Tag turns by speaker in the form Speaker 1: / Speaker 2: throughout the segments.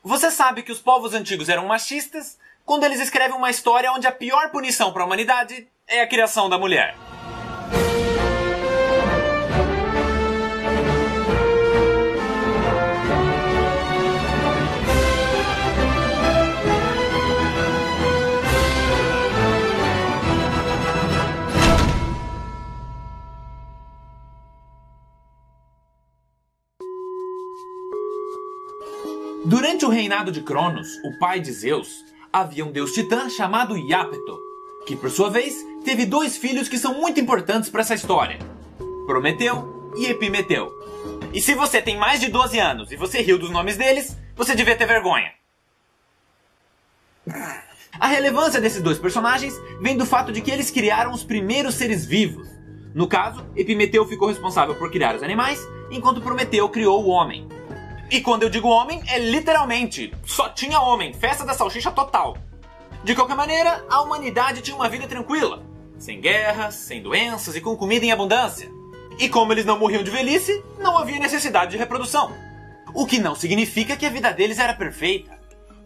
Speaker 1: Você sabe que os povos antigos eram machistas quando eles escrevem uma história onde a pior punição para a humanidade é a criação da mulher. Durante o reinado de Cronos, o pai de Zeus, havia um deus titã chamado Iápeto, que por sua vez teve dois filhos que são muito importantes para essa história: Prometeu e Epimeteu. E se você tem mais de 12 anos e você riu dos nomes deles, você devia ter vergonha. A relevância desses dois personagens vem do fato de que eles criaram os primeiros seres vivos. No caso, Epimeteu ficou responsável por criar os animais, enquanto Prometeu criou o homem. E quando eu digo homem, é literalmente, só tinha homem, festa da salsicha total. De qualquer maneira, a humanidade tinha uma vida tranquila, sem guerras, sem doenças e com comida em abundância. E como eles não morriam de velhice, não havia necessidade de reprodução. O que não significa que a vida deles era perfeita,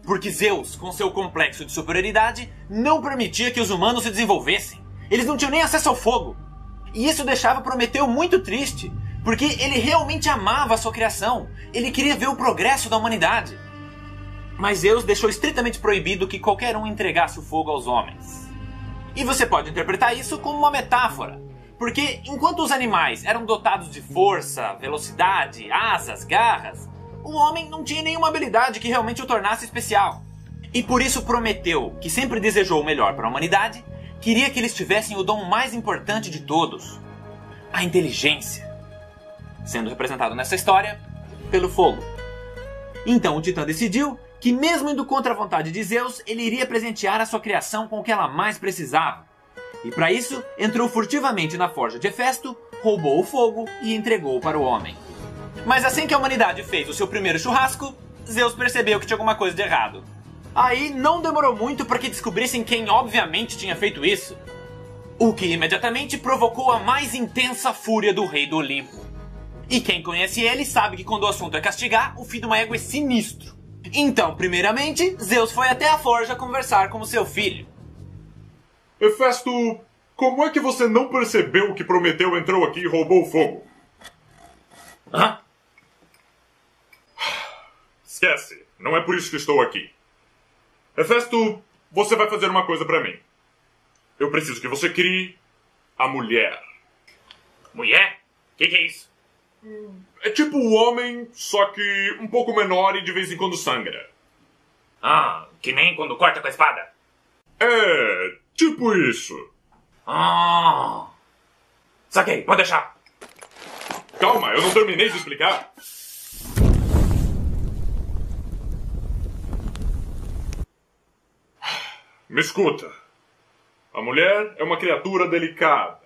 Speaker 1: porque Zeus, com seu complexo de superioridade, não permitia que os humanos se desenvolvessem. Eles não tinham nem acesso ao fogo. E isso deixava Prometeu muito triste, porque ele realmente amava a sua criação. Ele queria ver o progresso da humanidade. Mas Zeus deixou estritamente proibido que qualquer um entregasse o fogo aos homens. E você pode interpretar isso como uma metáfora, porque enquanto os animais eram dotados de força, velocidade, asas, garras, o homem não tinha nenhuma habilidade que realmente o tornasse especial. E por isso Prometeu, que sempre desejou o melhor para a humanidade, queria que eles tivessem o dom mais importante de todos: a inteligência, sendo representado nessa história pelo fogo. Então o Titã decidiu que, mesmo indo contra a vontade de Zeus, ele iria presentear a sua criação com o que ela mais precisava. E para isso, entrou furtivamente na forja de Hefesto, roubou o fogo e entregou para o homem. Mas assim que a humanidade fez o seu primeiro churrasco, Zeus percebeu que tinha alguma coisa de errado. Aí não demorou muito para que descobrissem quem obviamente tinha feito isso, o que imediatamente provocou a mais intensa fúria do rei do Olimpo. E quem conhece ele sabe que quando o assunto é castigar, o filho de uma égua é sinistro. Então, primeiramente, Zeus foi até a forja conversar com o seu filho.
Speaker 2: Hefesto, como é que você não percebeu que Prometeu entrou aqui e roubou o fogo?
Speaker 1: Hã?
Speaker 2: Esquece, não é por isso que estou aqui. Hefesto, você vai fazer uma coisa pra mim. Eu preciso que você crie a mulher.
Speaker 1: Mulher? Que é isso?
Speaker 2: É tipo o homem, só que um pouco menor e de vez em quando sangra.
Speaker 1: Ah, que nem quando corta com a espada?
Speaker 2: É, tipo isso.
Speaker 1: Ah, saquei, pode deixar.
Speaker 2: Calma, eu não terminei de explicar. Me escuta. A mulher é uma criatura delicada.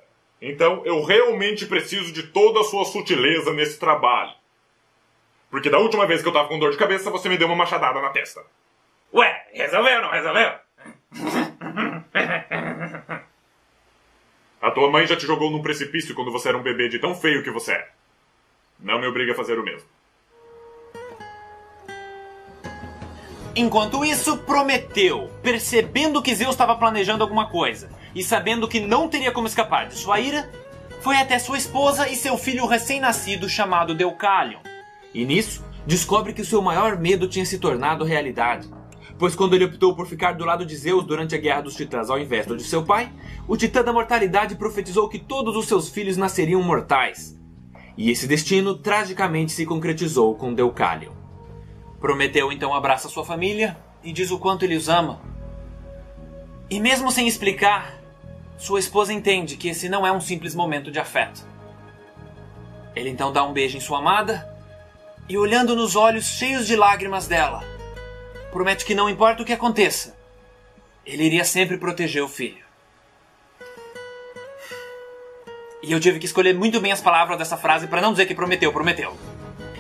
Speaker 2: Então eu realmente preciso de toda a sua sutileza nesse trabalho. Porque da última vez que eu tava com dor de cabeça, você me deu uma machadada na testa.
Speaker 1: Ué, resolveu ou não resolveu?
Speaker 2: A tua mãe já te jogou num precipício quando você era um bebê de tão feio que você é. Não me obriga a fazer o mesmo.
Speaker 1: Enquanto isso, Prometeu, percebendo que Zeus estava planejando alguma coisa e sabendo que não teria como escapar de sua ira, foi até sua esposa e seu filho recém-nascido chamado Deucalion. E nisso, descobre que o seu maior medo tinha se tornado realidade. Pois quando ele optou por ficar do lado de Zeus durante a Guerra dos Titãs ao invés do de seu pai, o Titã da Mortalidade profetizou que todos os seus filhos nasceriam mortais. E esse destino tragicamente se concretizou com Deucalion. Prometeu então abraça sua família e diz o quanto ele os ama. E mesmo sem explicar, sua esposa entende que esse não é um simples momento de afeto. Ele então dá um beijo em sua amada e, olhando nos olhos cheios de lágrimas dela, promete que não importa o que aconteça, ele iria sempre proteger o filho. E eu tive que escolher muito bem as palavras dessa frase para não dizer que prometeu.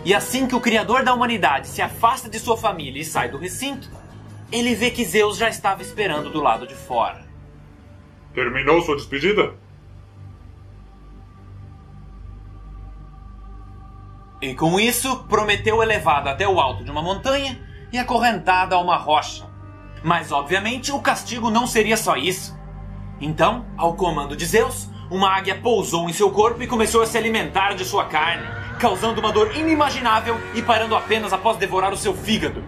Speaker 1: E assim que o Criador da humanidade se afasta de sua família e sai do recinto, ele vê que Zeus já estava esperando do lado de fora.
Speaker 2: Terminou sua despedida?
Speaker 1: E com isso, Prometeu é levado até o alto de uma montanha e acorrentada a uma rocha. Mas obviamente o castigo não seria só isso. Então, ao comando de Zeus, uma águia pousou em seu corpo e começou a se alimentar de sua carne, causando uma dor inimaginável e parando apenas após devorar o seu fígado.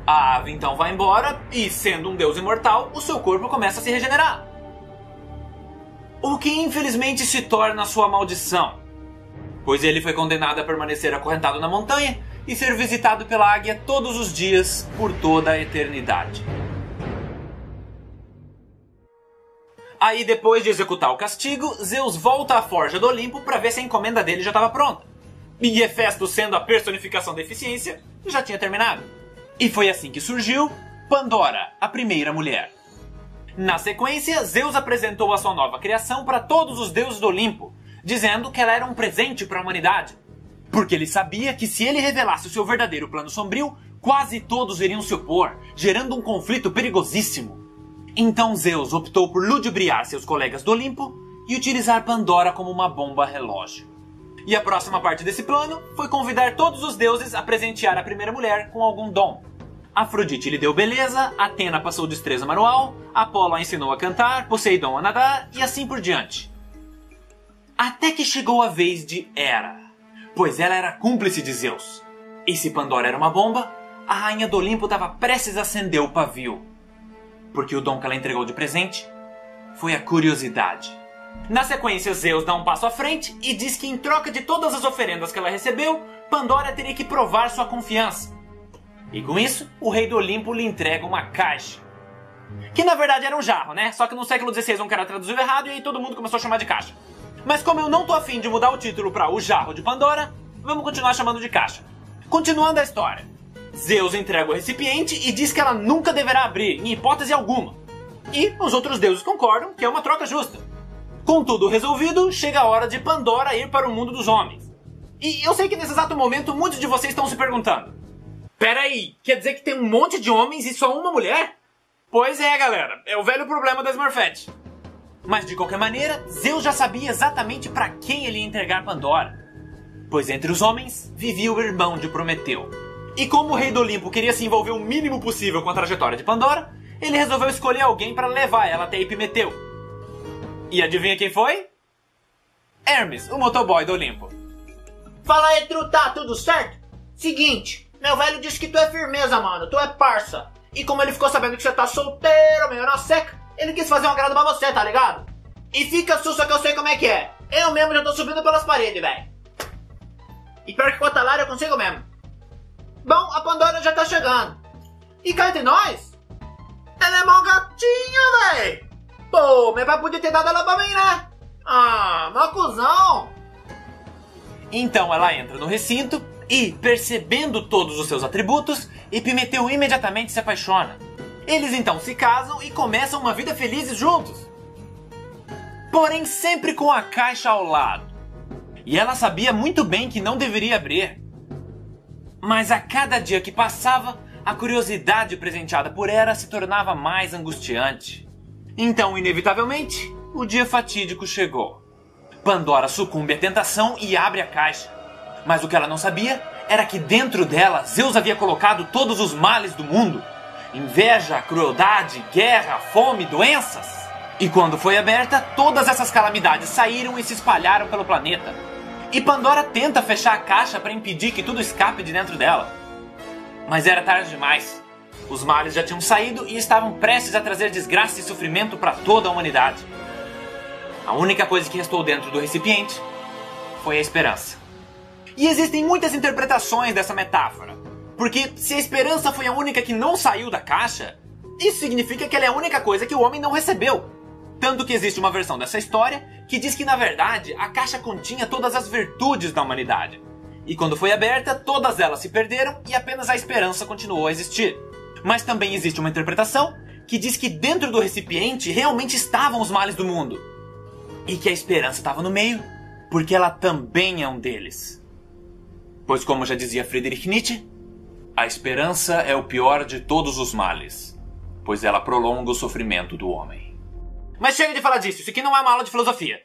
Speaker 1: A ave então vai embora e, sendo um deus imortal, o seu corpo começa a se regenerar. O que infelizmente se torna sua maldição, pois ele foi condenado a permanecer acorrentado na montanha e ser visitado pela águia todos os dias por toda a eternidade. Aí, depois de executar o castigo, Zeus volta à forja do Olimpo para ver se a encomenda dele já estava pronta. E Hefesto, sendo a personificação da eficiência, já tinha terminado. E foi assim que surgiu Pandora, a primeira mulher. Na sequência, Zeus apresentou a sua nova criação para todos os deuses do Olimpo, dizendo que ela era um presente para a humanidade. Porque ele sabia que se ele revelasse o seu verdadeiro plano sombrio, quase todos iriam se opor, gerando um conflito perigosíssimo. Então Zeus optou por ludibriar seus colegas do Olimpo e utilizar Pandora como uma bomba relógio. E a próxima parte desse plano foi convidar todos os deuses a presentear a primeira mulher com algum dom. Afrodite lhe deu beleza, Atena passou destreza manual, Apolo a ensinou a cantar, Poseidon a nadar e assim por diante. Até que chegou a vez de Hera, pois ela era cúmplice de Zeus. E se Pandora era uma bomba, a rainha do Olimpo estava prestes a acender o pavio. Porque o dom que ela entregou de presente foi a curiosidade. Na sequência, Zeus dá um passo à frente e diz que em troca de todas as oferendas que ela recebeu, Pandora teria que provar sua confiança. E com isso, o rei do Olimpo lhe entrega uma caixa. Que na verdade era um jarro, né? Só que no século XVI um cara traduziu errado e aí todo mundo começou a chamar de caixa. Mas como eu não tô afim de mudar o título para O Jarro de Pandora, vamos continuar chamando de caixa. Continuando a história. Zeus entrega o recipiente e diz que ela nunca deverá abrir, em hipótese alguma. E os outros deuses concordam que é uma troca justa. Com tudo resolvido, chega a hora de Pandora ir para o mundo dos homens. E eu sei que nesse exato momento muitos de vocês estão se perguntando: peraí, quer dizer que tem um monte de homens e só uma mulher? Pois é, galera, é o velho problema das Smurfette. Mas de qualquer maneira, Zeus já sabia exatamente para quem ele ia entregar Pandora. Pois entre os homens vivia o irmão de Prometeu. E como o rei do Olimpo queria se envolver o mínimo possível com a trajetória de Pandora, ele resolveu escolher alguém para levar ela até Epimeteu. E adivinha quem foi? Hermes, o motoboy do Olimpo.
Speaker 3: Fala aí, truta, tudo certo? Seguinte, meu velho disse que tu é firmeza, mano, tu é parça. E como ele ficou sabendo que você tá solteiro, meio na seca, ele quis fazer um agrado pra você, tá ligado? E fica sussa que eu sei como é que é. Eu mesmo já tô subindo pelas paredes, velho. E pior que com a Talara eu consigo mesmo. Bom, a Pandora já tá chegando. E cá entre nós, ela é mó gatinha, véi. Pô, meu pai podia ter dado ela pra mim, né? Ah, mó cuzão.
Speaker 1: Então ela entra no recinto e, percebendo todos os seus atributos, Epimeteu imediatamente se apaixona. Eles então se casam e começam uma vida felizes juntos. Porém, sempre com a caixa ao lado. E ela sabia muito bem que não deveria abrir. Mas a cada dia que passava, a curiosidade presenteada por Hera se tornava mais angustiante. Então, inevitavelmente, o dia fatídico chegou. Pandora sucumbe à tentação e abre a caixa. Mas o que ela não sabia era que dentro dela Zeus havia colocado todos os males do mundo. Inveja, crueldade, guerra, fome, doenças. E quando foi aberta, todas essas calamidades saíram e se espalharam pelo planeta. E Pandora tenta fechar a caixa para impedir que tudo escape de dentro dela. Mas era tarde demais. Os males já tinham saído e estavam prestes a trazer desgraça e sofrimento para toda a humanidade. A única coisa que restou dentro do recipiente foi a esperança. E existem muitas interpretações dessa metáfora. Porque se a esperança foi a única que não saiu da caixa, isso significa que ela é a única coisa que o homem não recebeu. Tanto que existe uma versão dessa história que diz que, na verdade, a caixa continha todas as virtudes da humanidade. E quando foi aberta, todas elas se perderam e apenas a esperança continuou a existir. Mas também existe uma interpretação que diz que dentro do recipiente realmente estavam os males do mundo. E que a esperança estava no meio, porque ela também é um deles. Pois como já dizia Friedrich Nietzsche, a esperança é o pior de todos os males, pois ela prolonga o sofrimento do homem. Mas chega de falar disso, isso aqui não é uma aula de filosofia.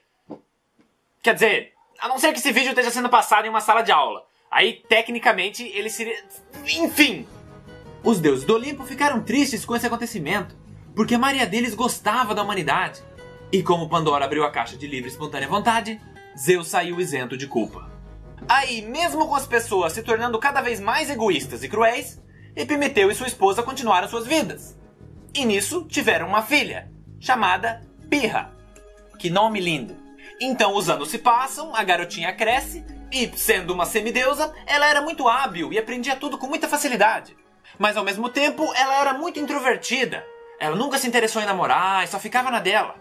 Speaker 1: Quer dizer, a não ser que esse vídeo esteja sendo passado em uma sala de aula. Aí, tecnicamente, ele seria... Enfim! Os deuses do Olimpo ficaram tristes com esse acontecimento, porque a maioria deles gostava da humanidade. E como Pandora abriu a caixa de livre e espontânea vontade, Zeus saiu isento de culpa. Aí, mesmo com as pessoas se tornando cada vez mais egoístas e cruéis, Epimeteu e sua esposa continuaram suas vidas. E nisso tiveram uma filha, chamada Pirra. Que nome lindo! Então os anos se passam, a garotinha cresce e, sendo uma semideusa, ela era muito hábil e aprendia tudo com muita facilidade. Mas ao mesmo tempo, ela era muito introvertida. Ela nunca se interessou em namorar e só ficava na dela.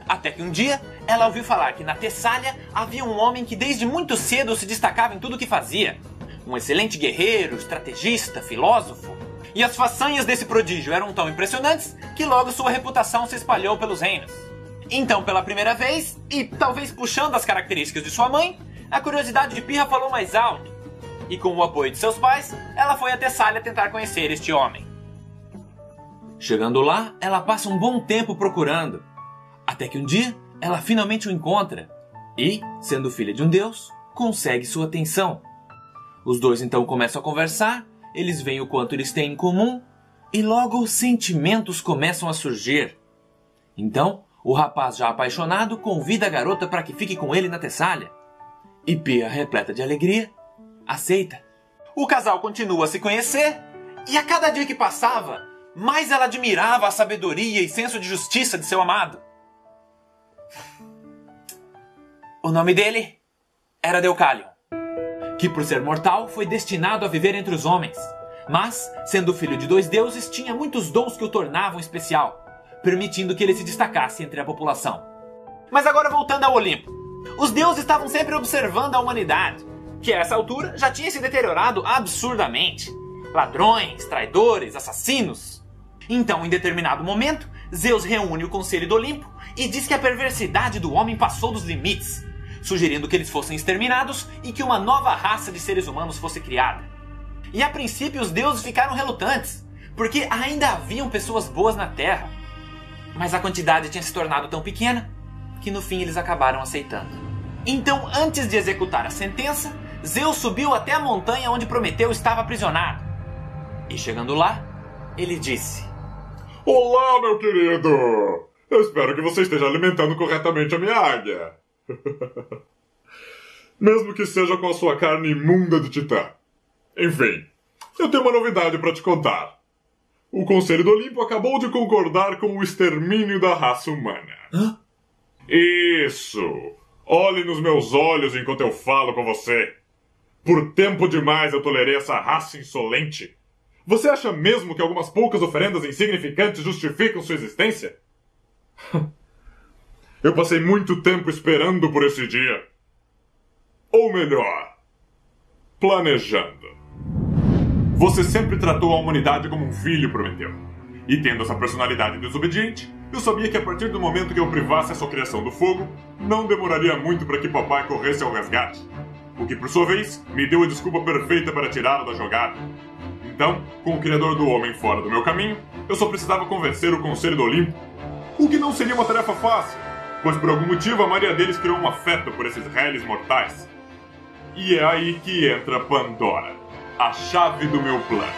Speaker 1: Até que um dia, ela ouviu falar que na Tessália havia um homem que desde muito cedo se destacava em tudo o que fazia. Um excelente guerreiro, estrategista, filósofo. E as façanhas desse prodígio eram tão impressionantes que logo sua reputação se espalhou pelos reinos. Então, pela primeira vez, e talvez puxando as características de sua mãe, a curiosidade de Pirra falou mais alto. E com o apoio de seus pais, ela foi a Tessália tentar conhecer este homem. Chegando lá, ela passa um bom tempo procurando. Até que um dia, ela finalmente o encontra. E, sendo filha de um deus, consegue sua atenção. Os dois então começam a conversar, eles veem o quanto eles têm em comum, e logo sentimentos começam a surgir. Então, o rapaz já apaixonado convida a garota para que fique com ele na Tessália. E Pirra, repleta de alegria, aceita. O casal continua a se conhecer, e a cada dia que passava, mais ela admirava a sabedoria e senso de justiça de seu amado. O nome dele era Deucalion, que por ser mortal foi destinado a viver entre os homens, mas, sendo filho de 2 deuses, tinha muitos dons que o tornavam especial, permitindo que ele se destacasse entre a população. Mas agora voltando ao Olimpo, os deuses estavam sempre observando a humanidade, que a essa altura já tinha se deteriorado absurdamente. Ladrões, traidores, assassinos. Então, em determinado momento, Zeus reúne o Conselho do Olimpo e diz que a perversidade do homem passou dos limites, sugerindo que eles fossem exterminados e que uma nova raça de seres humanos fosse criada. E a princípio os deuses ficaram relutantes, porque ainda haviam pessoas boas na Terra. Mas a quantidade tinha se tornado tão pequena que no fim eles acabaram aceitando. Então, antes de executar a sentença, Zeus subiu até a montanha onde Prometeu estava aprisionado. E chegando lá, ele disse:
Speaker 2: Olá, meu querido! Eu espero que você esteja alimentando corretamente a minha águia. Mesmo que seja com a sua carne imunda de titã. Enfim, eu tenho uma novidade para te contar. O Conselho do Olimpo acabou de concordar com o extermínio da raça humana.
Speaker 1: Hã?
Speaker 2: Isso! Olhe nos meus olhos enquanto eu falo com você. Por tempo demais eu tolerei essa raça insolente. Você acha mesmo que algumas poucas oferendas insignificantes justificam sua existência? Eu passei muito tempo esperando por esse dia. Ou melhor, planejando. Você sempre tratou a humanidade como um filho, Prometeu. E tendo essa personalidade desobediente, eu sabia que a partir do momento que eu privasse a sua criação do fogo, não demoraria muito para que papai corresse ao resgate. O que, por sua vez, me deu a desculpa perfeita para tirá-lo da jogada. Então, com o Criador do Homem fora do meu caminho, eu só precisava convencer o Conselho do Olimpo. O que não seria uma tarefa fácil, pois por algum motivo a maioria deles criou um afeto por esses réis mortais. E é aí que entra Pandora, a chave do meu plano.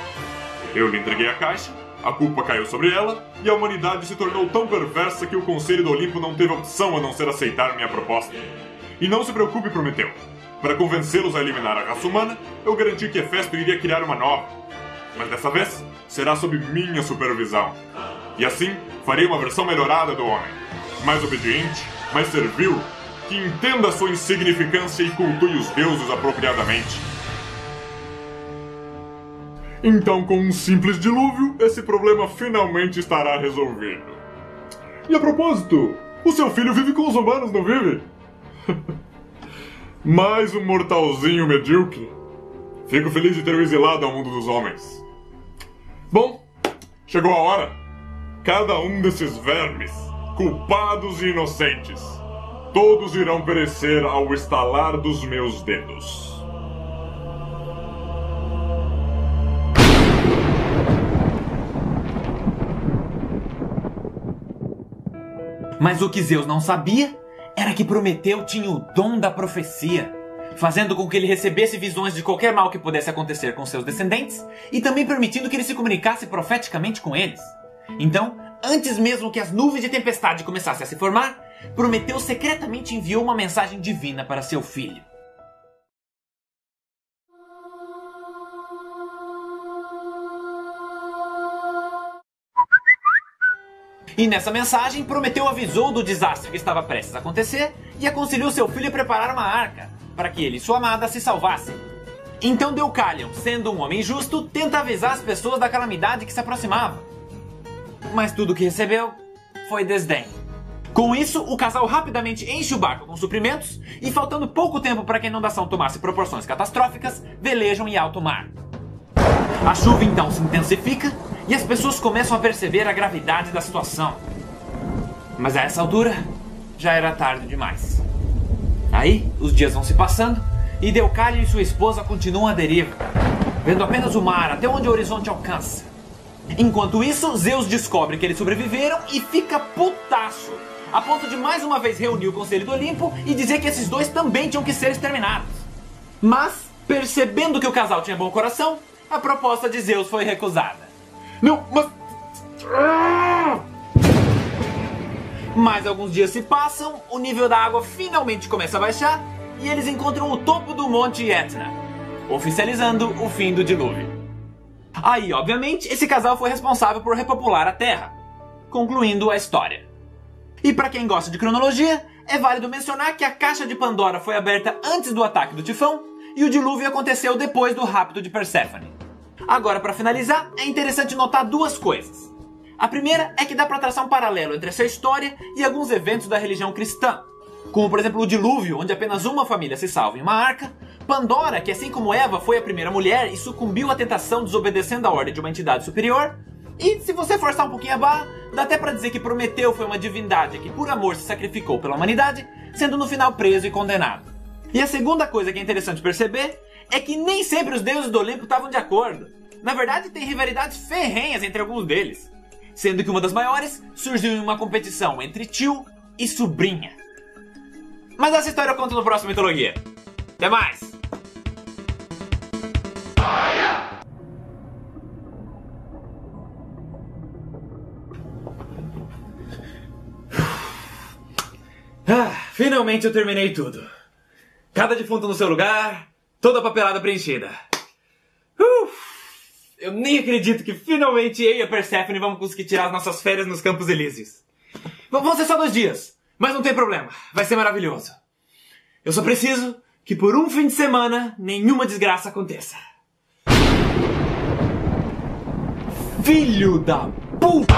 Speaker 2: Eu lhe entreguei a caixa, a culpa caiu sobre ela, e a humanidade se tornou tão perversa que o Conselho do Olimpo não teve opção a não ser aceitar minha proposta. E não se preocupe, Prometeu. Para convencê-los a eliminar a raça humana, eu garanti que Hefesto iria criar uma nova. Mas dessa vez, será sob minha supervisão. E assim, farei uma versão melhorada do homem. Mais obediente, mais servil, que entenda a sua insignificância e cultue os deuses apropriadamente. Então, com um simples dilúvio, esse problema finalmente estará resolvido. E a propósito, o seu filho vive com os humanos, não vive? Mais um mortalzinho medíocre. Fico feliz de ter o exilado ao mundo dos homens. Bom, chegou a hora. Cada um desses vermes, culpados e inocentes, todos irão perecer ao estalar dos meus dedos.
Speaker 1: Mas o que Zeus não sabia era que Prometeu tinha o dom da profecia. fazendo com que ele recebesse visões de qualquer mal que pudesse acontecer com seus descendentes e também permitindo que ele se comunicasse profeticamente com eles. Então, antes mesmo que as nuvens de tempestade começassem a se formar, Prometeu secretamente enviou uma mensagem divina para seu filho. E nessa mensagem, Prometeu avisou do desastre que estava prestes a acontecer e aconselhou seu filho a preparar uma arca, para que ele e sua amada se salvassem. Então Deucalion, sendo um homem justo, tenta avisar as pessoas da calamidade que se aproximava. Mas tudo que recebeu foi desdém. Com isso, o casal rapidamente enche o barco com suprimentos e, faltando pouco tempo para que a inundação tomasse proporções catastróficas, velejam em alto mar. A chuva então se intensifica e as pessoas começam a perceber a gravidade da situação. Mas a essa altura, já era tarde demais. Aí, os dias vão se passando e Deucalion e sua esposa continuam à deriva, vendo apenas o mar até onde o horizonte alcança. Enquanto isso, Zeus descobre que eles sobreviveram e fica putaço, a ponto de mais uma vez reunir o Conselho do Olimpo e dizer que esses dois também tinham que ser exterminados. Mas, percebendo que o casal tinha bom coração, a proposta de Zeus foi recusada. Não, mas... Mais alguns dias se passam, o nível da água finalmente começa a baixar e eles encontram o topo do Monte Etna, oficializando o fim do dilúvio. Aí, obviamente, esse casal foi responsável por repopular a Terra, concluindo a história. E para quem gosta de cronologia, é válido mencionar que a caixa de Pandora foi aberta antes do ataque do Tifão e o dilúvio aconteceu depois do rapto de Perséfone. Agora, para finalizar, é interessante notar duas coisas. A primeira é que dá para traçar um paralelo entre essa história e alguns eventos da religião cristã, como por exemplo o dilúvio, onde apenas uma família se salva em uma arca, Pandora, que assim como Eva foi a primeira mulher e sucumbiu à tentação desobedecendo a ordem de uma entidade superior, e se você forçar um pouquinho a barra, dá até para dizer que Prometeu foi uma divindade que por amor se sacrificou pela humanidade, sendo no final preso e condenado. E a segunda coisa que é interessante perceber é que nem sempre os deuses do Olimpo estavam de acordo. Na verdade, tem rivalidades ferrenhas entre alguns deles, sendo que uma das maiores surgiu em uma competição entre tio e sobrinha. Mas essa história eu conto no próximo Mitologia. Até mais! Finalmente eu terminei tudo. Cada defunto no seu lugar, toda a papelada preenchida. Eu nem acredito que finalmente eu e a Perséfone vamos conseguir tirar as nossas férias nos Campos Elíseos. Vão ser só 2 dias, mas não tem problema, vai ser maravilhoso. Eu só preciso que por um fim de semana nenhuma desgraça aconteça. Filho da puta!